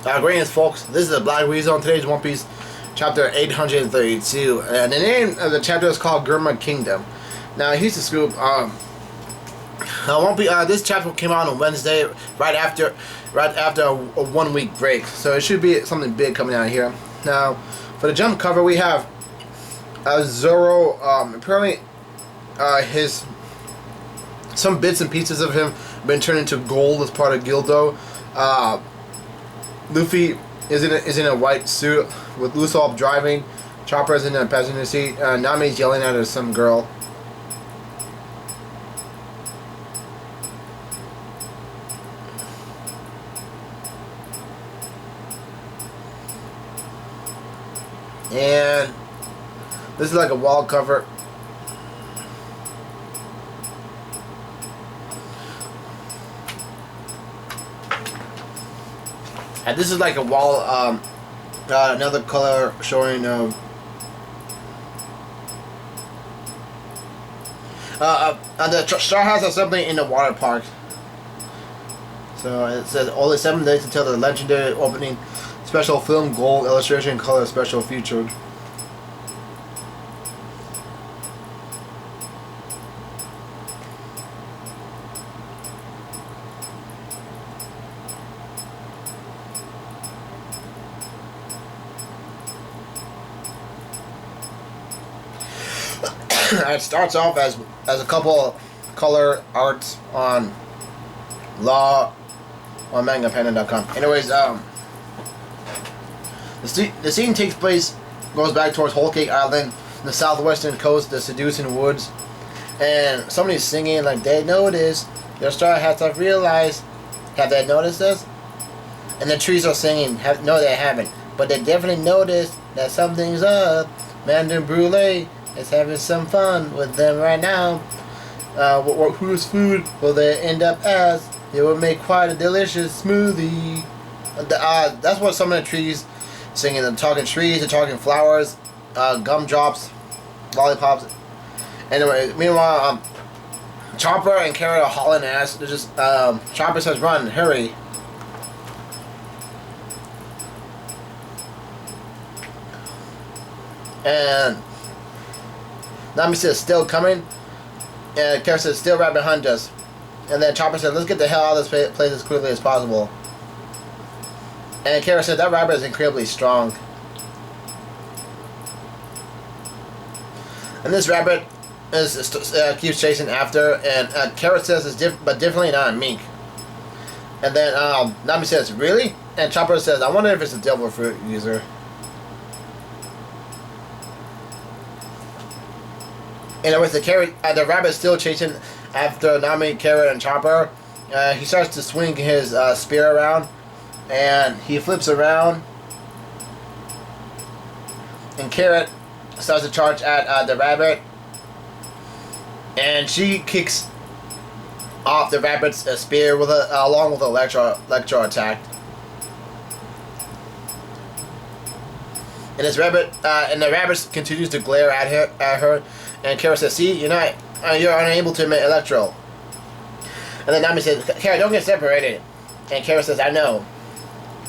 Greetings, folks. This is the Black Weasel on today's One Piece, chapter 832, and the name of the chapter is called Gurma Kingdom. Now, here's the scoop. This chapter came out on Wednesday, right after a 1 week break, so it should be something big coming out here. Now, for the jump cover, we have Zoro. Apparently, some bits and pieces of him been turned into gold as part of Gildo. Luffy is in a white suit with Usopp driving. Chopper's in a passenger seat. Nami's yelling at some girl. And this is like a wall cover. And this is like a wall, another color showing the Straw House Assembly in the water park. So it says only 7 days until the legendary opening special film gold illustration color special featured. It starts off as a couple color arts on Law on MangaPanda.com. Anyways, the scene goes back towards Whole Cake Island, the southwestern coast, the seducing woods, and somebody's singing like they noticed. Their Straw Hats have realized. Have they noticed this? And the trees are singing. No, they haven't, but they definitely noticed that something's up. Mandarin Brulee is having some fun with them right now. Whose food will they end up as? It will make quite a delicious smoothie. That's what some of the trees singing. They're talking trees, they're talking flowers, gumdrops, lollipops. Anyway, meanwhile, Chopper and Carrot are hauling ass. They're just Chopper says, "Run, hurry." And Nami says, "Still coming?" And Carrot says, "Still right behind us." And then Chopper said, "Let's get the hell out of this place as quickly as possible." And Carrot said, "That rabbit is incredibly strong." And this rabbit keeps chasing after, and Carrot says, but definitely not a mink. And then Nami says, "Really?" And Chopper says, "I wonder if it's a devil fruit user." And with the rabbit still chasing after Nami, Carrot, and Chopper, he starts to swing his spear around, and he flips around, and Carrot starts to charge at the rabbit, and she kicks off the rabbit's spear along with an electro attack. And the rabbit continues to glare at her. And Carrot says, "See, you're unable to emit electro." And then Nami says, "Carrot, don't get separated." And Carrot says, "I know."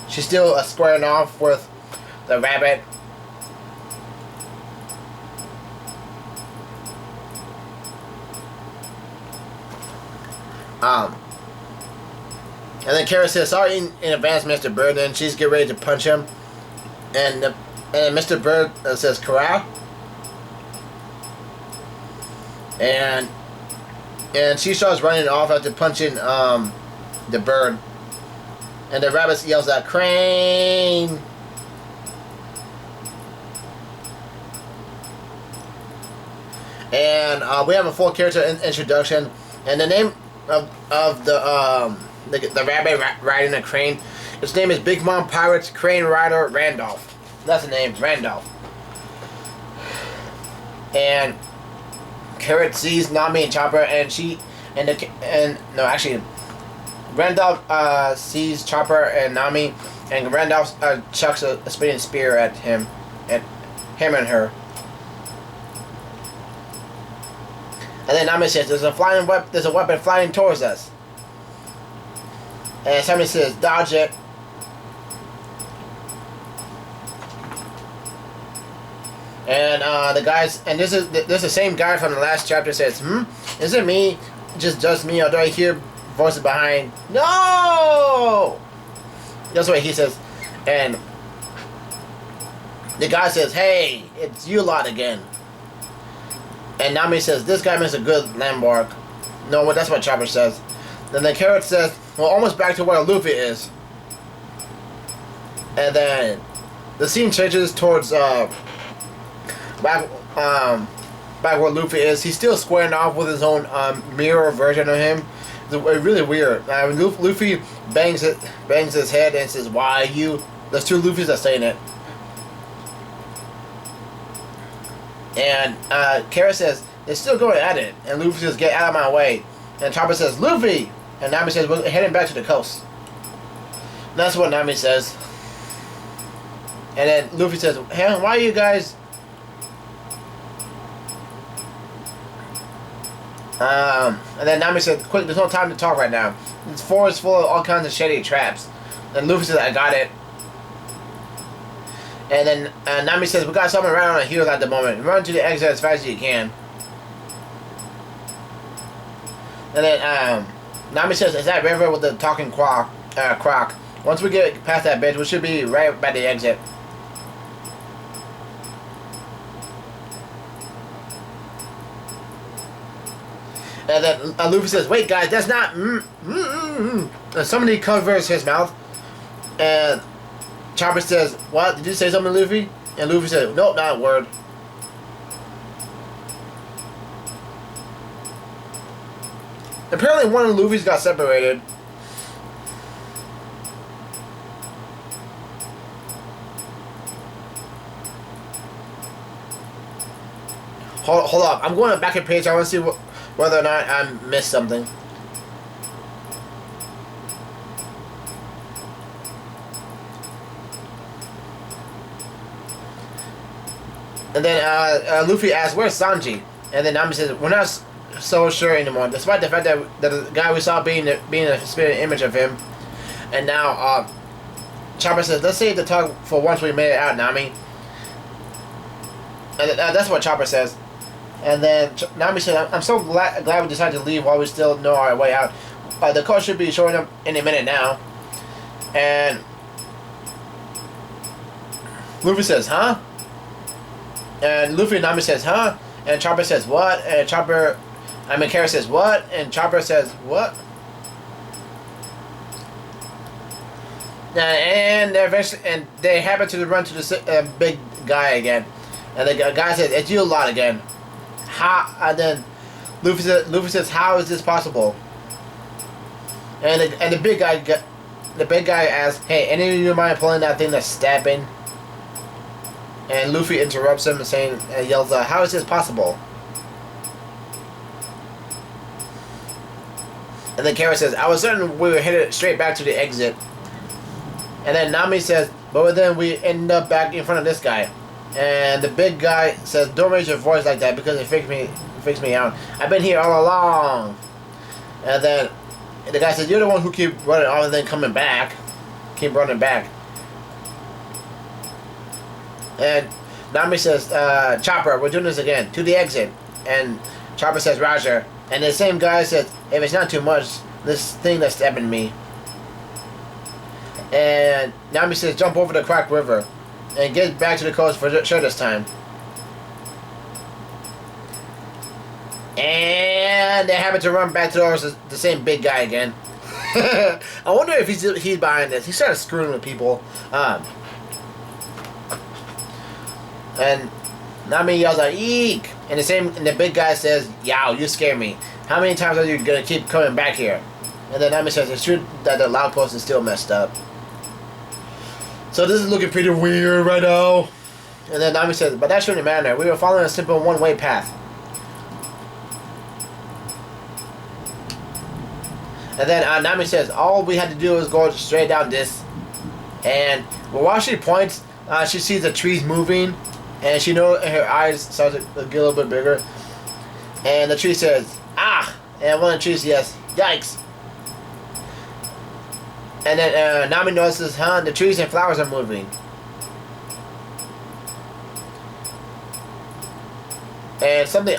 She's still squaring off with the rabbit. And then Carrot says, "Sorry in advance, Mr. Bird." And she's getting ready to punch him. And Mr. Bird says, "Corral." And she starts running off after punching the bird. And the rabbit yells out, "Crane!" And we have a full character introduction. And the name of the rabbit riding a crane, his name is Big Mom Pirates Crane Rider Randolph. That's the name, Randolph. And Carrot sees Nami and Chopper, Randolph sees Chopper and Nami, and Randolph chucks a spinning spear at him and her. And then Nami says, there's a weapon flying towards us. And Sammy says, dodge it. And the guys, and this is the same guy from the last chapter says, is it me, just me, or do I hear voices behind? No! That's what he says. And the guy says, hey, it's you lot again. And Nami says, this guy makes a good landmark. No, that's what Chopper says. Then the carrot says, well, almost back to where Luffy is. And then the scene changes towards back where Luffy is. He's still squaring off with his own mirror version of him. It's really weird. Luffy bangs his head and says, why you? There's two Luffys that saying it. And Kara says, they're still going at it. And Luffy says, get out of my way. And Chopper says, Luffy! And Nami says, we're heading back to the coast. And that's what Nami says. And then Luffy says, hey, why are you guys... and then Nami said, quick, there's no time to talk right now. This forest full of all kinds of shady traps. And Luffy says, I got it. And then Nami says, we got something right on our heels at the moment. Run to the exit as fast as you can. And then Nami says, it's that river with the talking croc. Once we get past that bridge, we should be right by the exit. And then Luffy says, wait guys, that's not... And somebody covers his mouth. And Chopper says, what? Did you say something, Luffy? And Luffy said, nope, not a word. Apparently one of the Luffy's got separated. Hold up. I'm going back a page. I want to see whether or not I missed something. And then Luffy asks, where's Sanji? And then Nami says, we're not so sure anymore, despite the fact that the guy we saw being a spirit image of him. And now Chopper says, let's save the tug for once we made it out, Nami. And that's what Chopper says. And then Nami says, I'm so glad we decided to leave while we still know our way out. The coast should be showing up any minute now. And Luffy says, huh? And Luffy and Nami says, huh? And Chopper says, what? And Kara says, what? And Chopper says, what? And they happen to run to the big guy again. And the guy says, it's you a lot again. How? And then Luffy says, how is this possible? And the big guy asks, hey, any of you mind pulling that thing that's stabbing? And Luffy interrupts him and yells, how is this possible? And then Kara says, I was certain we were headed straight back to the exit. And then Nami says, but then we end up back in front of this guy. And the big guy says, don't raise your voice like that because it freaks me out. I've been here all along. And then the guy says, you're the one who keep running off and then coming back. Keep running back. And Nami says, Chopper, we're doing this again. To the exit. And Chopper says, Roger. And the same guy says, if it's not too much, this thing that's stabbing me. And Nami says, jump over the Crack River. And get back to the coast for sure this time. And they happen to run back towards the same big guy again. I wonder if he's behind this. He started screwing with people. And Nami yells out, eek! And the big guy says, yow, you scare me. How many times are you gonna keep coming back here? And then Nami says, it's true that the loud post is still messed up. So this is looking pretty weird right now. And then Nami says, but that shouldn't matter. We were following a simple one-way path. And then Nami says, all we had to do was go straight down this. And while she points, she sees the trees moving. And she knows her eyes start to get a little bit bigger. And the tree says, ah! And one of the trees says, yikes! And then Nami notices, the trees and flowers are moving. And something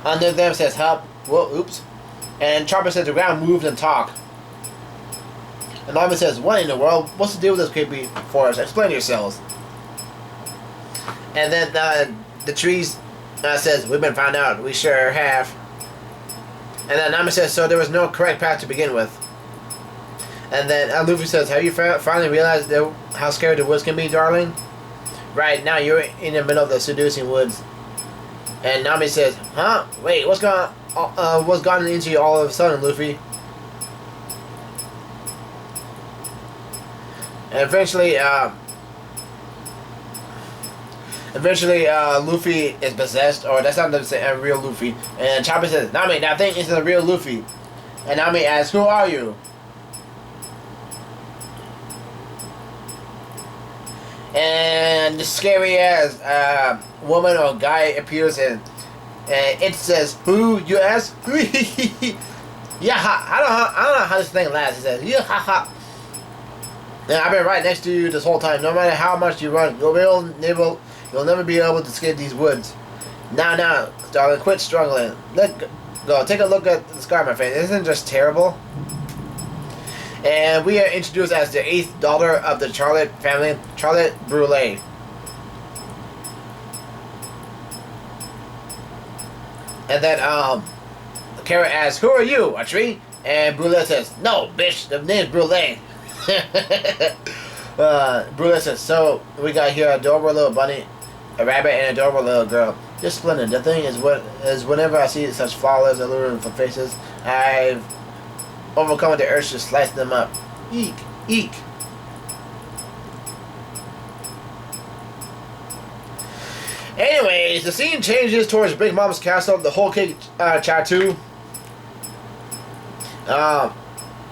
under them says help. Whoa, oops. And Chopper says the ground moves and talk. And Nami says, what in the world? What's the deal with this creepy forest? Explain yourselves. And then the trees says, we've been found out. We sure have. And then Nami says, so there was no correct path to begin with. And then Luffy says, have you finally realized how scary the woods can be, darling? Right now you're in the middle of the seducing woods. And Nami says, huh? Wait, what's gotten into you all of a sudden, Luffy? And eventually, Luffy is possessed, or that's not a real Luffy. And Chopper says, Nami, I think this is a real Luffy. And Nami asks, who are you? And the scary ass woman or guy appears, and it says, who, you ask? Yeah, I don't know how this thing lasts. It says, yeah, ha ha. And I've been right next to you this whole time. No matter how much you run, you'll never be able to escape these woods. Now, darling, quit struggling. Let go. Take a look at the scar on my face. Isn't it just terrible? And we are introduced as the 8th daughter of the Charlotte family, Charlotte Brûlé. And then, Kara asks, who are you, a tree? And Brûlé says, no, bitch, the name's Brûlé. Brûlé says, so we got here an adorable little bunny, a rabbit, and an adorable little girl. Just splendid. The thing is whenever I see such flawless, alluring faces, I've overcome the urge to slice them up. Eek, eek. Anyways, the scene changes towards Big Mom's castle, the whole cake Chateau.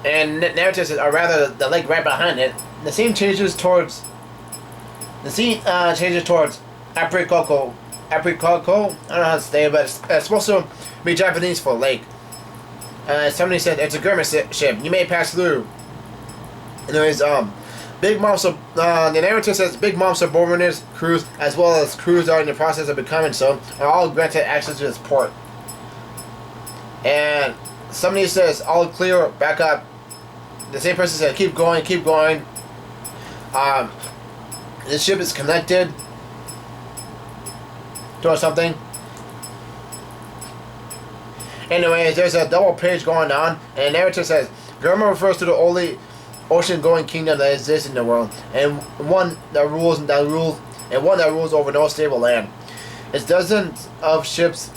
And narrative says, or rather, the lake right behind it. The scene changes towards Aprikoko. Aprikoko? I don't know how to say it, but it's supposed to be Japanese for lake. Somebody said it's a government ship. You may pass through. Anyways, Big Mom's the narrative says Big Mom's subordinates crews, as well as crews that are in the process of becoming so, are all granted access to this port. And somebody says all clear, back up. The same person said keep going, keep going. The ship is connected to something. Anyways, there's a double page going on, and the narrative says Germa refers to the only ocean-going kingdom that exists in the world, and one that rules over no stable land. It's dozens of ships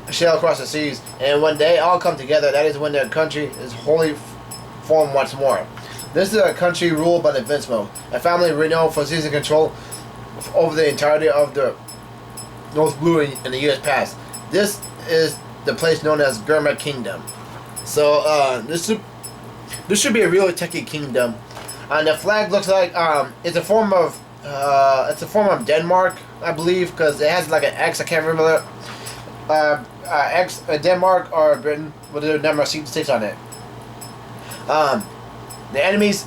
sail across the seas, and when they all come together, that is when their country is wholly formed once more. This is a country ruled by the Vinsmoke, a family renowned for seizing control over the entirety of the North Blue in the years past. This is the place known as Germa Kingdom. So this should be a really techie kingdom. And the flag looks like it's a form of Denmark, I believe, because it has like an X. I can't remember X Denmark or Britain with the number 66 on it. The enemies,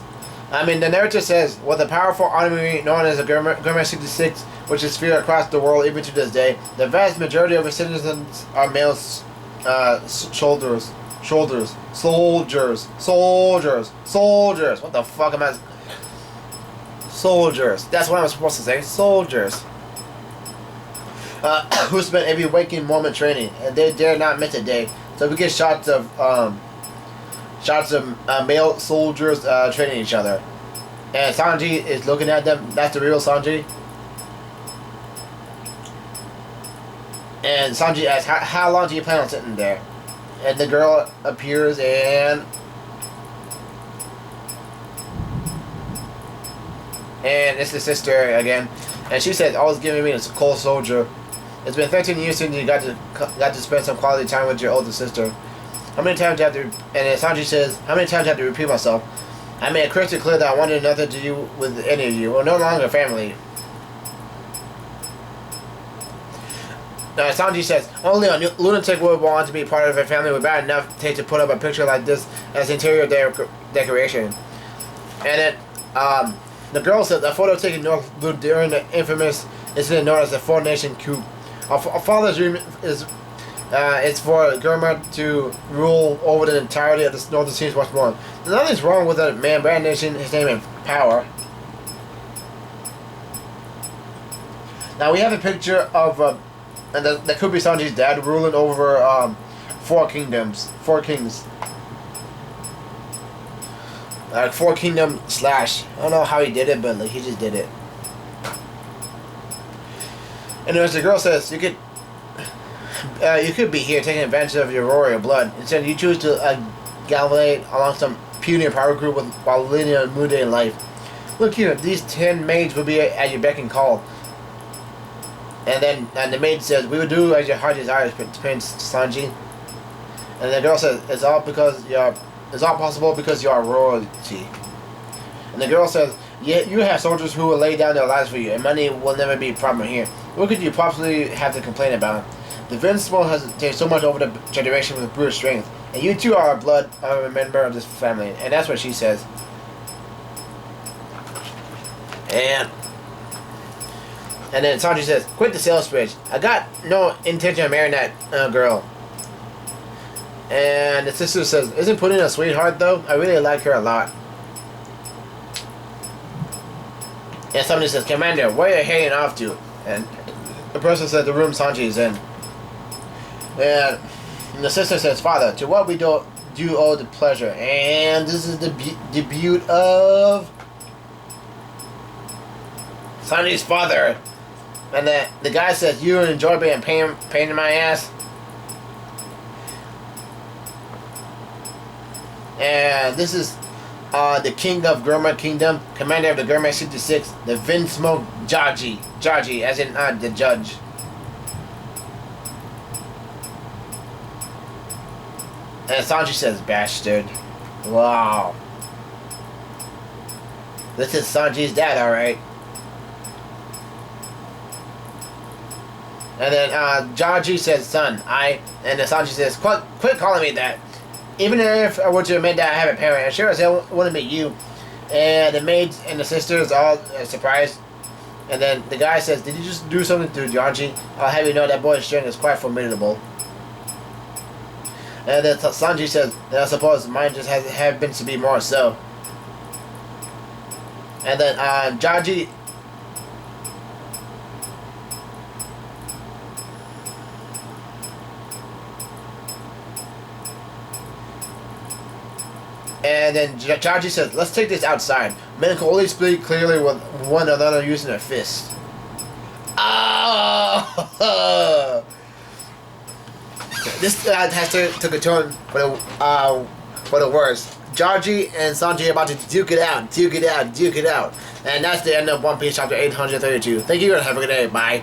the narrative says, with a powerful army known as the Germa 66, which is feared across the world even to this day, the vast majority of its citizens are male soldiers. What the fuck am I? Soldiers. That's what I'm supposed to say. Soldiers. Who spend every waking moment training, and they dare not miss a day. So we get shots of male soldiers training each other, and Sanji is looking at them. That's the real Sanji. And Sanji asks, "How long do you plan on sitting there?" And the girl appears, and it's the sister again, and she says, "Always giving me a cold soldier. It's been 13 years since you got to spend some quality time with your older sister. How many times do I have to?" And Sanji says, "How many times do I have to repeat myself? I made it crystal clear that I wanted nothing to do with any of you. We're no longer family." Sanji says, "Only a lunatic would want to be part of a family with bad enough taste to put up a picture like this as interior decoration." And then the girl says, "A photo taken during the infamous incident known as the Four Nation coup. Our father's dream is it's for Germa to rule over the entirety of the Northern Seas once more. There's nothing's wrong with a man brandishing his name and power. Now we have a picture of, and that could be Sanji's dad ruling over 4 kingdoms, 4 kings. 4 kingdom slash. I don't know how he did it, but like, he just did it. And as the girl says, you could be here taking advantage of your royal blood. Instead, you choose to gallivant along some puny power group while leading a mundane life. Look here, these 10 maids will be at your beck and call. And then the maid says, we will do as your heart desires, Prince Sanji. And the girl says, it's all possible because you are royalty. And the girl says, yeah, you have soldiers who will lay down their lives for you, and money will never be a problem here. What could you possibly have to complain about? The Invincible has attained so much over the generation with brute strength, and you too are a member of this family. And that's what she says. And then Sanji says, quit the sales pitch. I got no intention of marrying that girl. And the sister says, isn't Pudding a sweetheart though? I really like her a lot. And somebody says, Commander, where are you heading off to? And the person says, the room Sanji is in. And the sister says, Father, to what we do owe the pleasure. And this is the debut of Sanji's father. And the guy says, you enjoy being pain in my ass. And this is the king of Germa Kingdom, commander of the Germa 66, the Vinsmoke Jaji, as in the judge. And Sanji says, bastard. Wow. This is Sanji's dad, alright. And then Jaji says, son, and then Sanji says, quit calling me that. Even if I were to admit that I have a parent, I sure as hell wouldn't be you. And the maids and the sisters all surprised. And then the guy says, did you just do something to Jaji? I'll have you know that boy's strength is quite formidable. And then Sanji says, I suppose mine just happens to be more so. And then Jaji... And then Jaji says, let's take this outside. Men can only speak clearly with one another using their fists. Oh! This took a turn for the worse. Jaji and Sanji are about to duke it out. And that's the end of One Piece chapter 832. Thank you and have a good day. Bye.